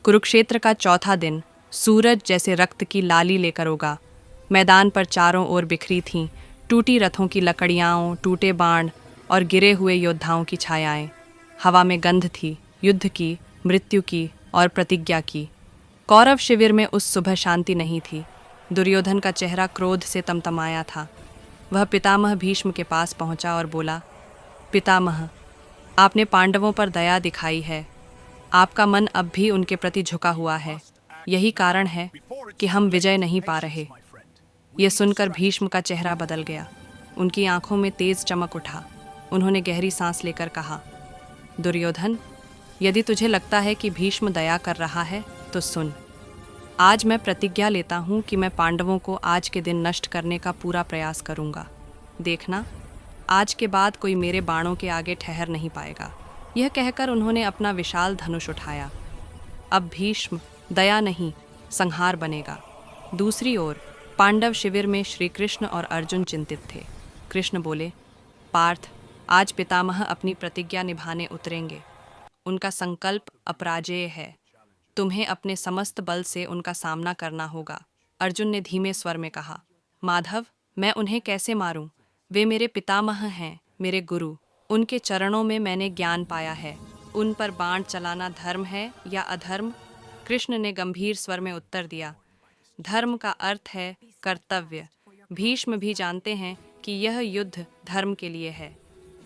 कुरुक्षेत्र का चौथा दिन सूरज जैसे रक्त की लाली लेकर उगा। मैदान पर चारों ओर बिखरी थीं टूटी रथों की लकड़ियाँ, टूटे बाण और गिरे हुए योद्धाओं की छायाएं। हवा में गंध थी, युद्ध की, मृत्यु की और प्रतिज्ञा की। कौरव शिविर में उस सुबह शांति नहीं थी। दुर्योधन का चेहरा क्रोध से तमतमाया था। वह पितामह भीष्म के पास पहुंचा और बोला, पितामह, आपने पांडवों पर दया दिखाई है। आपका मन अब भी उनके प्रति झुका हुआ है। यही कारण है कि हम विजय नहीं पा रहे। ये सुनकर भीष्म का चेहरा बदल गया। उनकी आंखों में तेज चमक उठा। उन्होंने गहरी सांस लेकर कहा, दुर्योधन, यदि तुझे लगता है कि भीष्म दया कर रहा है तो सुन। आज मैं प्रतिज्ञा लेता हूँ कि मैं पांडवों को आज के दिन नष्ट करने का पूरा प्रयास करूँगा। देखना, आज के बाद कोई मेरे बाणों के आगे ठहर नहीं पाएगा। यह कहकर उन्होंने अपना विशाल धनुष उठाया। अब भीष्म दया नहीं, संहार बनेगा। दूसरी ओर पांडव शिविर में श्री कृष्ण और अर्जुन चिंतित थे। कृष्ण बोले, पार्थ, आज पितामह अपनी प्रतिज्ञा निभाने उतरेंगे। उनका संकल्प अपराजेय है। तुम्हें अपने समस्त बल से उनका सामना करना होगा। अर्जुन ने धीमे स्वर में कहा, माधव, मैं उन्हें कैसे मारूं? वे मेरे पितामह हैं, मेरे गुरु। उनके चरणों में मैंने ज्ञान पाया है। उन पर बाण चलाना धर्म है या अधर्म? कृष्ण ने गंभीर स्वर में उत्तर दिया, धर्म का अर्थ है कर्तव्य। भीष्म भी जानते हैं कि यह युद्ध धर्म के लिए है।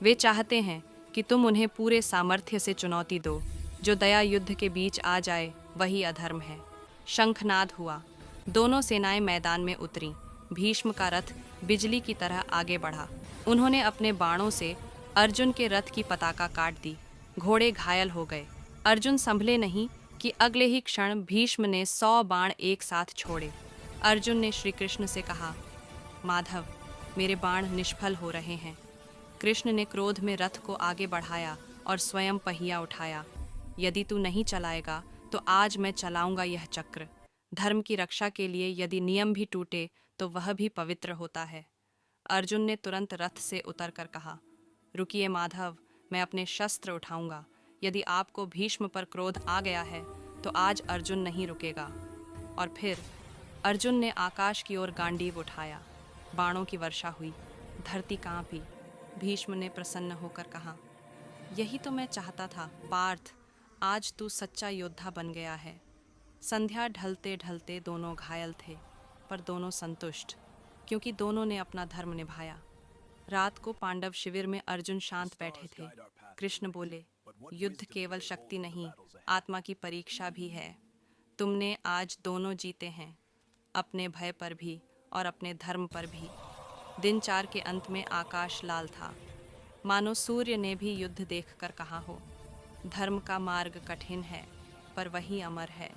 वे चाहते हैं कि तुम उन्हें पूरे सामर्थ्य से चुनौती दो। जो दया युद्ध के बीच आ जाए वही अधर्म है। शंखनाद हुआ। दोनों सेनाएं मैदान में उतरीं। भीष्म का रथ बिजली की तरह आगे बढ़ा। उन्होंने अपने बाणों से अर्जुन के रथ की पताका काट दी। घोड़े घायल हो गए। अर्जुन संभले नहीं कि अगले ही क्षण भीष्म ने 100 बाण एक साथ छोड़े। अर्जुन ने श्री कृष्ण से कहा, माधव, मेरे बाण निष्फल हो रहे हैं। कृष्ण ने क्रोध में रथ को आगे बढ़ाया और स्वयं पहिया उठाया। यदि तू नहीं चलाएगा तो आज मैं चलाऊंगा यह चक्र। धर्म की रक्षा के लिए यदि नियम भी टूटे तो वह भी पवित्र होता है। अर्जुन ने तुरंत रथ से उतरकर कहा, रुकिए माधव, मैं अपने शस्त्र उठाऊंगा। यदि आपको भीष्म पर क्रोध आ गया है तो आज अर्जुन नहीं रुकेगा। और फिर अर्जुन ने आकाश की ओर गांडीव उठाया। बाणों की वर्षा हुई। धरती कांपी। भीष्म ने प्रसन्न होकर कहा, यही तो मैं चाहता था पार्थ, आज तू सच्चा योद्धा बन गया है। संध्या ढलते ढलते दोनों घायल थे, पर दोनों संतुष्ट, क्योंकि दोनों ने अपना धर्म निभाया। रात को पांडव शिविर में अर्जुन शांत बैठे थे। कृष्ण बोले, युद्ध केवल शक्ति नहीं, आत्मा की परीक्षा भी है। तुमने आज दोनों जीते हैं, अपने भय पर भी और अपने धर्म पर भी। दिन 4 के अंत में आकाश लाल था, मानो सूर्य ने भी युद्ध देखकर कहा हो, धर्म का मार्ग कठिन है पर वही अमर है।